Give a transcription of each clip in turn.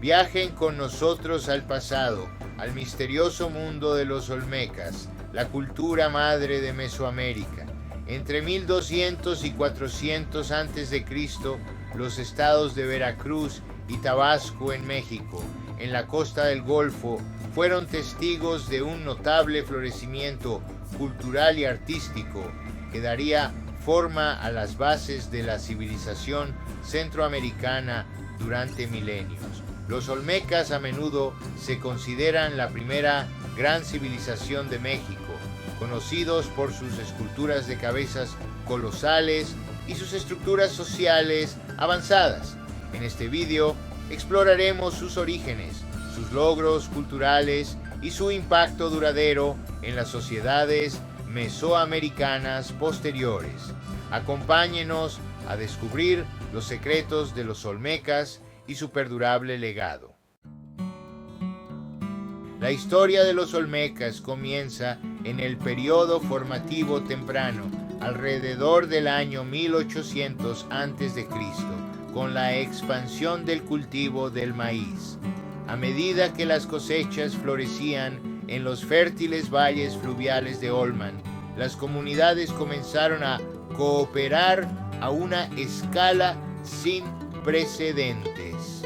Viajen con nosotros al pasado, al misterioso mundo de los olmecas, la cultura madre de Mesoamérica. Entre 1200 y 400 a.C., los estados de Veracruz y Tabasco en México, en la costa del Golfo, fueron testigos de un notable florecimiento cultural y artístico que daría forma a las bases de la civilización centroamericana durante milenios. Los olmecas a menudo se consideran la primera gran civilización de México, conocidos por sus esculturas de cabezas colosales y sus estructuras sociales avanzadas. En este video exploraremos sus orígenes, sus logros culturales y su impacto duradero en las sociedades mesoamericanas posteriores. Acompáñenos a descubrir los secretos de los olmecas y su perdurable legado. La historia de los olmecas comienza en el periodo formativo temprano, alrededor del año 1800 a.C., con la expansión del cultivo del maíz. A medida que las cosechas florecían en los fértiles valles fluviales de Olman, las comunidades comenzaron a cooperar a una escala sin precedentes.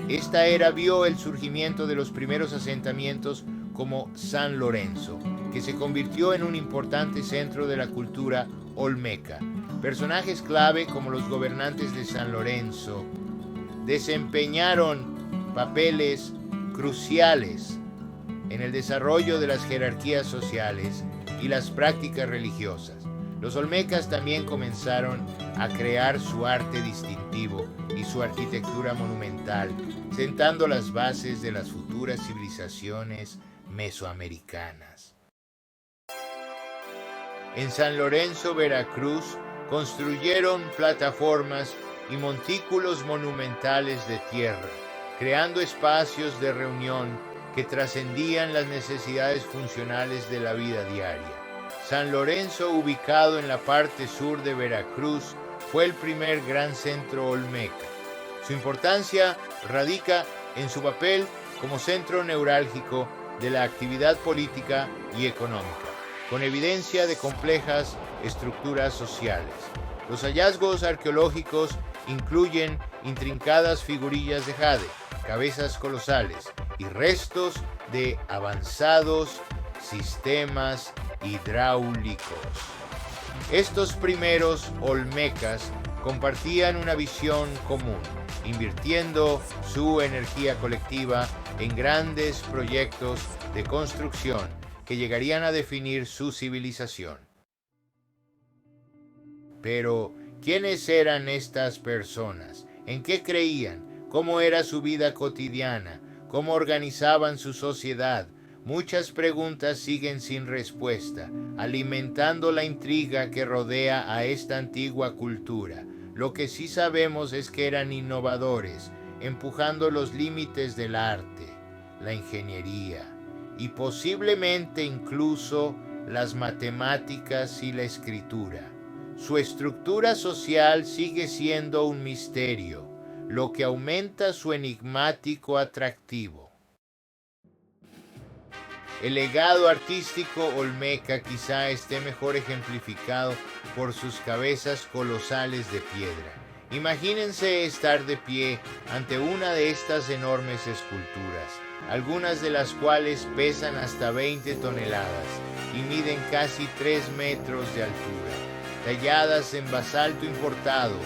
Esta era vio el surgimiento de los primeros asentamientos como San Lorenzo, que se convirtió en un importante centro de la cultura olmeca. Personajes clave como los gobernantes de San Lorenzo desempeñaron papeles cruciales en el desarrollo de las jerarquías sociales y las prácticas religiosas. Los olmecas también comenzaron a crear su arte distintivo y su arquitectura monumental, sentando las bases de las futuras civilizaciones mesoamericanas. En San Lorenzo, Veracruz, construyeron plataformas y montículos monumentales de tierra, creando espacios de reunión que trascendían las necesidades funcionales de la vida diaria. San Lorenzo, ubicado en la parte sur de Veracruz, fue el primer gran centro olmeca. Su importancia radica en su papel como centro neurálgico de la actividad política y económica, con evidencia de complejas estructuras sociales. Los hallazgos arqueológicos incluyen intrincadas figurillas de jade, cabezas colosales y restos de avanzados sistemas hidráulicos. Estos primeros olmecas compartían una visión común, invirtiendo su energía colectiva en grandes proyectos de construcción que llegarían a definir su civilización. Pero, ¿quiénes eran estas personas? ¿En qué creían? ¿Cómo era su vida cotidiana? ¿Cómo organizaban su sociedad? Muchas preguntas siguen sin respuesta, alimentando la intriga que rodea a esta antigua cultura. Lo que sí sabemos es que eran innovadores, empujando los límites del arte, la ingeniería y posiblemente incluso las matemáticas y la escritura. Su estructura social sigue siendo un misterio, lo que aumenta su enigmático atractivo. El legado artístico olmeca quizá esté mejor ejemplificado por sus cabezas colosales de piedra. Imagínense estar de pie ante una de estas enormes esculturas, algunas de las cuales pesan hasta 20 toneladas y miden casi 3 metros de altura, talladas en basalto importado.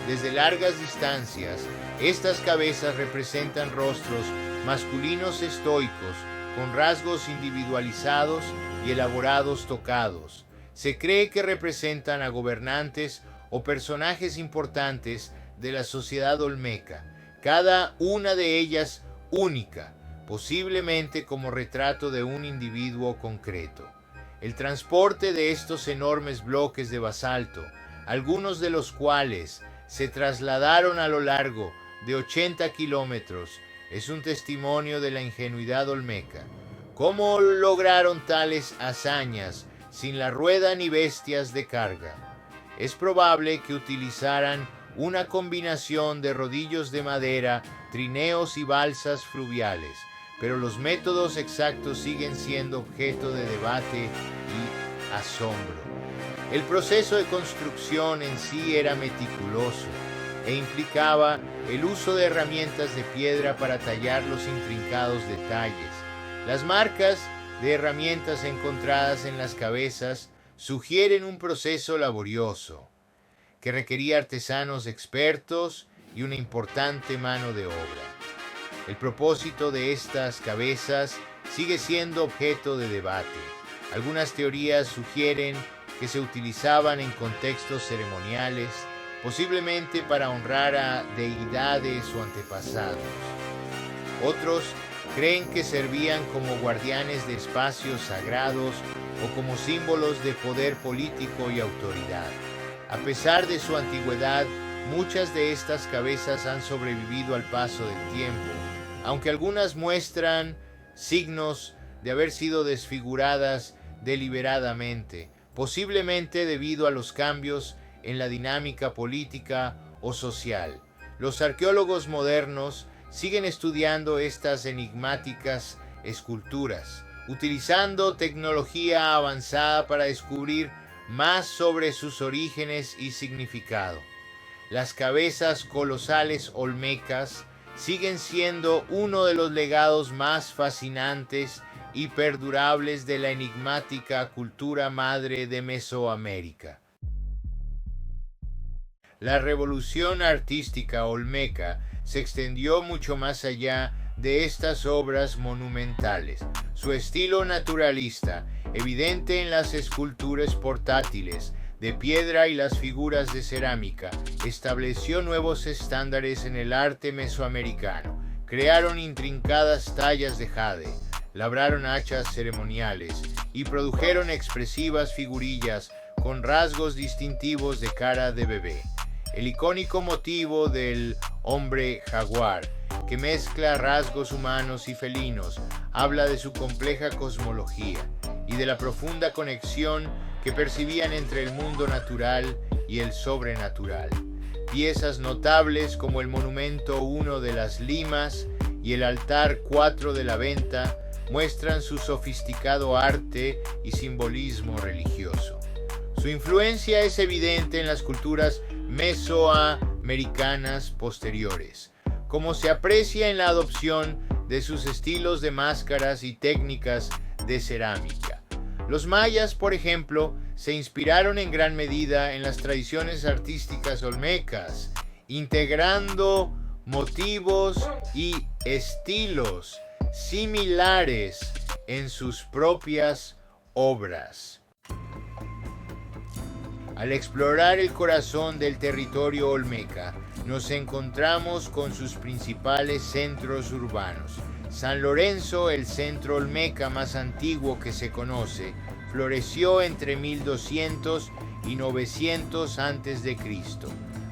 Desde largas distancias, estas cabezas representan rostros masculinos estoicos, con rasgos individualizados y elaborados tocados. Se cree que representan a gobernantes o personajes importantes de la sociedad olmeca, cada una de ellas única, posiblemente como retrato de un individuo concreto. El transporte de estos enormes bloques de basalto, algunos de los cuales se trasladaron a lo largo de 80 kilómetros, es un testimonio de la ingenuidad olmeca. ¿Cómo lograron tales hazañas sin la rueda ni bestias de carga? Es probable que utilizaran una combinación de rodillos de madera, trineos y balsas fluviales, pero los métodos exactos siguen siendo objeto de debate y asombro. El proceso de construcción en sí era meticuloso e implicaba el uso de herramientas de piedra para tallar los intrincados detalles. Las marcas de herramientas encontradas en las cabezas sugieren un proceso laborioso que requería artesanos expertos y una importante mano de obra. El propósito de estas cabezas sigue siendo objeto de debate. Algunas teorías sugieren que se utilizaban en contextos ceremoniales, posiblemente para honrar a deidades o antepasados. Otros creen que servían como guardianes de espacios sagrados o como símbolos de poder político y autoridad. A pesar de su antigüedad, muchas de estas cabezas han sobrevivido al paso del tiempo, aunque algunas muestran signos de haber sido desfiguradas deliberadamente, posiblemente debido a los cambios en la dinámica política o social. Los arqueólogos modernos siguen estudiando estas enigmáticas esculturas, utilizando tecnología avanzada para descubrir más sobre sus orígenes y significado. Las cabezas colosales olmecas siguen siendo uno de los legados más fascinantes y perdurables de la enigmática cultura madre de Mesoamérica. La revolución artística olmeca se extendió mucho más allá de estas obras monumentales. Su estilo naturalista, evidente en las esculturas portátiles de piedra y las figuras de cerámica, estableció nuevos estándares en el arte mesoamericano. Crearon intrincadas tallas de jade, labraron hachas ceremoniales y produjeron expresivas figurillas con rasgos distintivos de cara de bebé. El icónico motivo del hombre jaguar, que mezcla rasgos humanos y felinos, habla de su compleja cosmología y de la profunda conexión que percibían entre el mundo natural y el sobrenatural. Piezas notables como el monumento 1 de las Limas y el altar 4 de la Venta muestran su sofisticado arte y simbolismo religioso. Su influencia es evidente en las culturas mesoamericanas posteriores, como se aprecia en la adopción de sus estilos de máscaras y técnicas de cerámica. Los mayas, por ejemplo, se inspiraron en gran medida en las tradiciones artísticas olmecas, integrando motivos y estilos similares en sus propias obras. Al explorar el corazón del territorio olmeca, nos encontramos con sus principales centros urbanos. San Lorenzo, el centro olmeca más antiguo que se conoce, floreció entre 1200 y 900 a.C.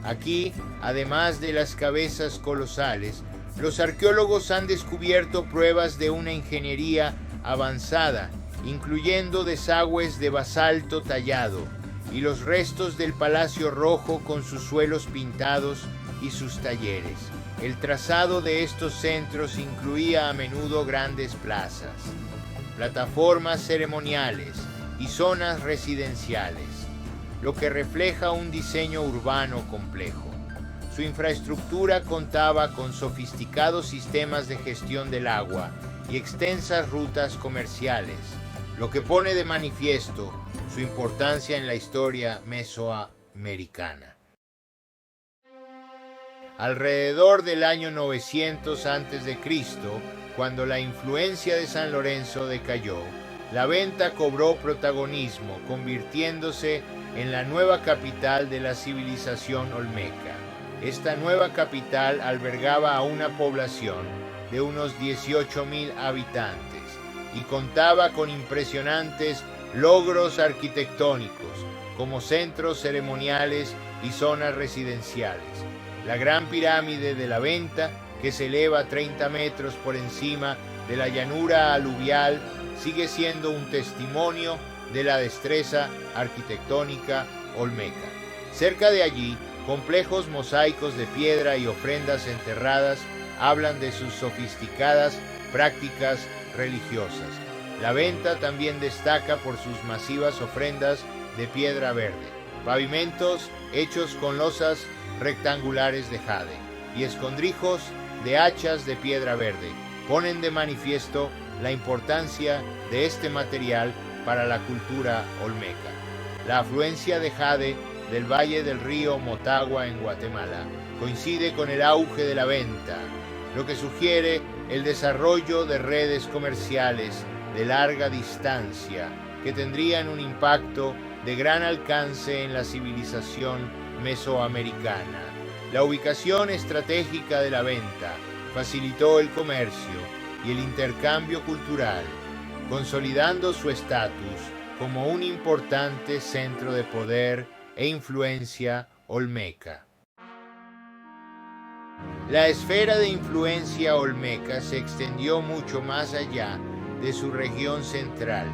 Aquí, además de las cabezas colosales, los arqueólogos han descubierto pruebas de una ingeniería avanzada, incluyendo desagües de basalto tallado y los restos del Palacio Rojo con sus suelos pintados y sus talleres. El trazado de estos centros incluía a menudo grandes plazas, plataformas ceremoniales y zonas residenciales, lo que refleja un diseño urbano complejo. Su infraestructura contaba con sofisticados sistemas de gestión del agua y extensas rutas comerciales, lo que pone de manifiesto su importancia en la historia mesoamericana. Alrededor del año 900 a.C., cuando la influencia de San Lorenzo decayó, la Venta cobró protagonismo, convirtiéndose en la nueva capital de la civilización olmeca. Esta nueva capital albergaba a una población de unos 18,000 habitantes y contaba con impresionantes logros arquitectónicos como centros ceremoniales y zonas residenciales. La Gran Pirámide de la Venta, que se eleva 30 metros por encima de la llanura aluvial, sigue siendo un testimonio de la destreza arquitectónica olmeca. Cerca de allí Complejos mosaicos de piedra y ofrendas enterradas hablan de sus sofisticadas prácticas religiosas. La venta también destaca por sus masivas ofrendas de piedra verde, pavimentos hechos con losas rectangulares de jade y escondrijos de hachas de piedra verde ponen de manifiesto la importancia de este material para la cultura olmeca. La afluencia de jade del valle del río Motagua en Guatemala coincide con el auge de la venta, lo que sugiere el desarrollo de redes comerciales de larga distancia que tendrían un impacto de gran alcance en la civilización mesoamericana. La ubicación estratégica de la venta facilitó el comercio y el intercambio cultural, consolidando su estatus como un importante centro de poder e influencia olmeca. La esfera de influencia olmeca se extendió mucho más allá de su región central.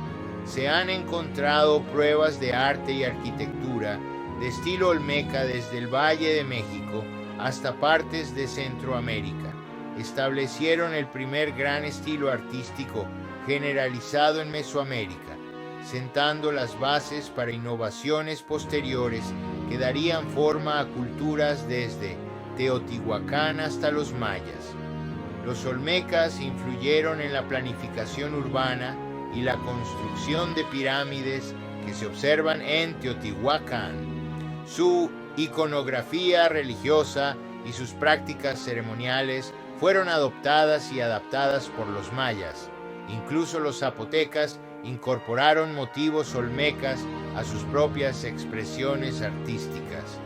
Se han encontrado pruebas de arte y arquitectura de estilo olmeca desde el Valle de México hasta partes de Centroamérica. Establecieron el primer gran estilo artístico generalizado en Mesoamérica, sentando las bases para innovaciones posteriores que darían forma a culturas desde Teotihuacán hasta los mayas. Los olmecas influyeron en la planificación urbana y la construcción de pirámides que se observan en Teotihuacán. Su iconografía religiosa y sus prácticas ceremoniales fueron adoptadas y adaptadas por los mayas. Incluso los zapotecas incorporaron motivos olmecas a sus propias expresiones artísticas.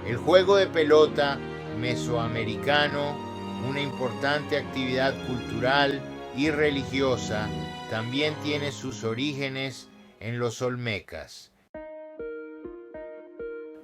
El juego de pelota mesoamericano, una importante actividad cultural y religiosa, también tiene sus orígenes en los olmecas.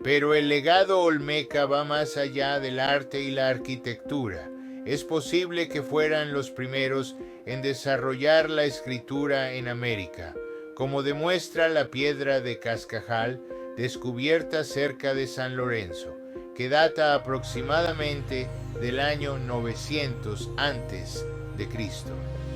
Pero el legado olmeca va más allá del arte y la arquitectura. Es posible que fueran los primeros en desarrollar la escritura en América, como demuestra la piedra de Cascajal descubierta cerca de San Lorenzo, que data aproximadamente del año 900 a.C.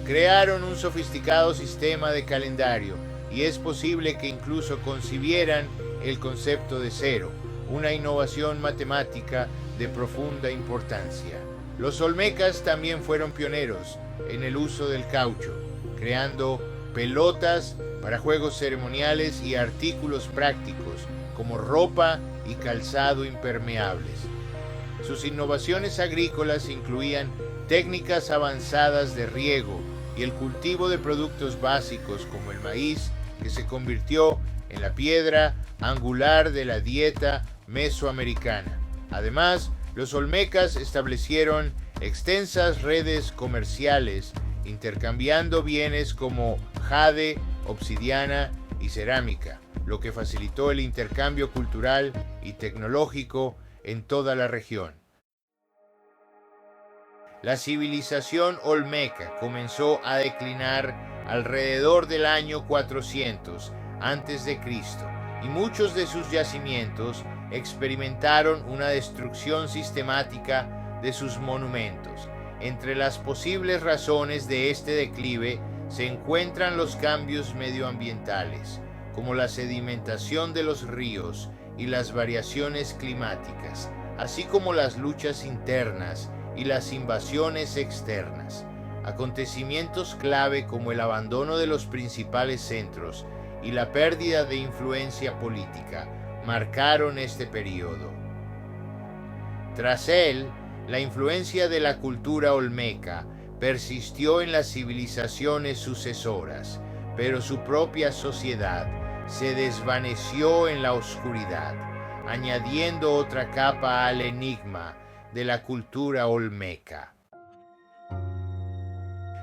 Crearon un sofisticado sistema de calendario y es posible que incluso concibieran el concepto de cero, una innovación matemática de profunda importancia. Los olmecas también fueron pioneros en el uso del caucho, creando pelotas para juegos ceremoniales y artículos prácticos como ropa y calzado impermeables. Sus innovaciones agrícolas incluían técnicas avanzadas de riego y el cultivo de productos básicos como el maíz, que se convirtió en la piedra angular de la dieta mesoamericana. Además, los olmecas establecieron extensas redes comerciales, intercambiando bienes como jade, obsidiana y cerámica, lo que facilitó el intercambio cultural y tecnológico en toda la región. La civilización olmeca comenzó a declinar alrededor del año 400 a.C. y muchos de sus yacimientos experimentaron una destrucción sistemática de sus monumentos. Entre las posibles razones de este declive se encuentran los cambios medioambientales, como la sedimentación de los ríos y las variaciones climáticas, así como las luchas internas y las invasiones externas. Acontecimientos clave como el abandono de los principales centros y la pérdida de influencia política marcaron este periodo. Tras él, la influencia de la cultura olmeca persistió en las civilizaciones sucesoras, pero su propia sociedad se desvaneció en la oscuridad, añadiendo otra capa al enigma de la cultura olmeca.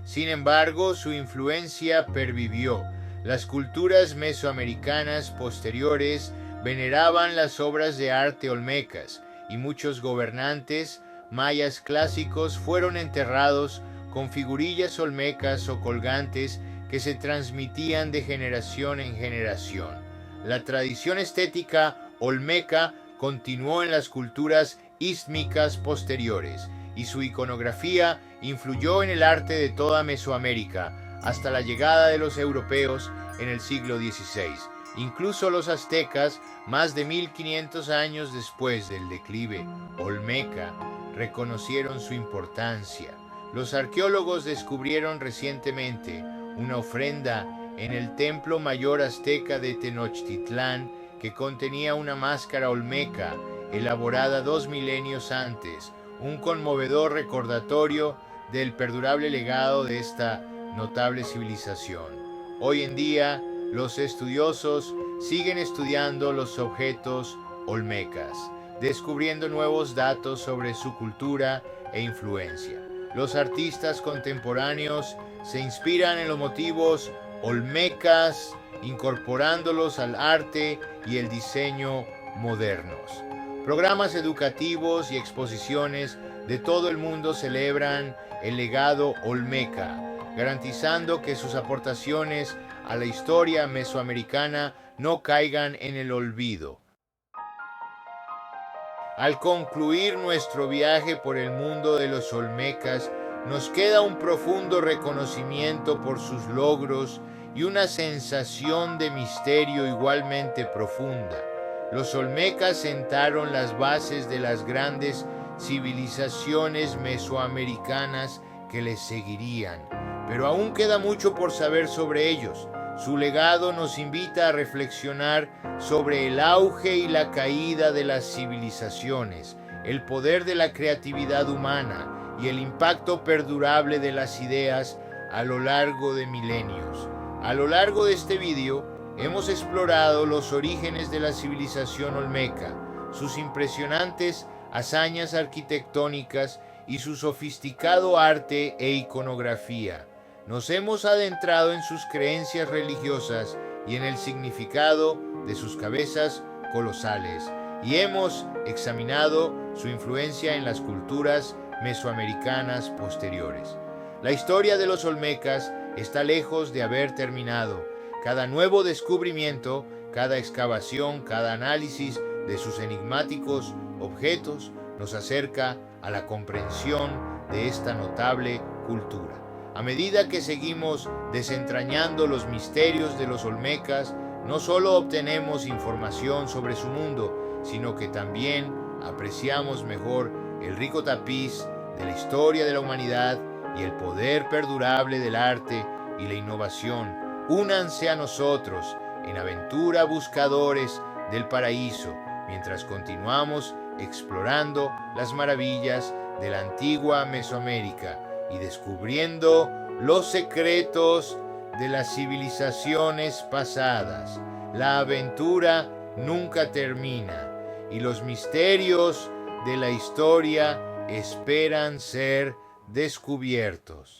Sin embargo, su influencia pervivió. Las culturas mesoamericanas posteriores veneraban las obras de arte olmecas y muchos gobernantes mayas clásicos fueron enterrados con figurillas olmecas o colgantes que se transmitían de generación en generación. La tradición estética olmeca continuó en las culturas ístmicas posteriores, y su iconografía influyó en el arte de toda Mesoamérica hasta la llegada de los europeos en el siglo XVI. Incluso los aztecas, más de 1500 años después del declive olmeca, reconocieron su importancia. Los arqueólogos descubrieron recientemente una ofrenda en el templo mayor azteca de Tenochtitlán que contenía una máscara olmeca elaborada 2 milenios antes, un conmovedor recordatorio del perdurable legado de esta notable civilización. Hoy en día, los estudiosos siguen estudiando los objetos olmecas, descubriendo nuevos datos sobre su cultura e influencia. Los artistas contemporáneos se inspiran en los motivos olmecas, incorporándolos al arte y el diseño modernos. Programas educativos y exposiciones de todo el mundo celebran el legado olmeca, garantizando que sus aportaciones a la historia mesoamericana no caigan en el olvido. Al concluir nuestro viaje por el mundo de los olmecas, nos queda un profundo reconocimiento por sus logros y una sensación de misterio igualmente profunda. Los olmecas sentaron las bases de las grandes civilizaciones mesoamericanas que les seguirían, pero aún queda mucho por saber sobre ellos. Su legado nos invita a reflexionar sobre el auge y la caída de las civilizaciones, el poder de la creatividad humana y el impacto perdurable de las ideas a lo largo de milenios. A lo largo de este video hemos explorado los orígenes de la civilización olmeca, sus impresionantes hazañas arquitectónicas y su sofisticado arte e iconografía. Nos hemos adentrado en sus creencias religiosas y en el significado de sus cabezas colosales, y hemos examinado su influencia en las culturas mesoamericanas posteriores. La historia de los olmecas está lejos de haber terminado. Cada nuevo descubrimiento, cada excavación, cada análisis de sus enigmáticos objetos nos acerca a la comprensión de esta notable cultura. A medida que seguimos desentrañando los misterios de los olmecas, no solo obtenemos información sobre su mundo, sino que también apreciamos mejor el rico tapiz de la historia de la humanidad y el poder perdurable del arte y la innovación. Únanse a nosotros en aventura buscadores del paraíso, mientras continuamos explorando las maravillas de la antigua Mesoamérica y descubriendo los secretos de las civilizaciones pasadas. La aventura nunca termina y los misterios de la historia esperan ser descubiertos.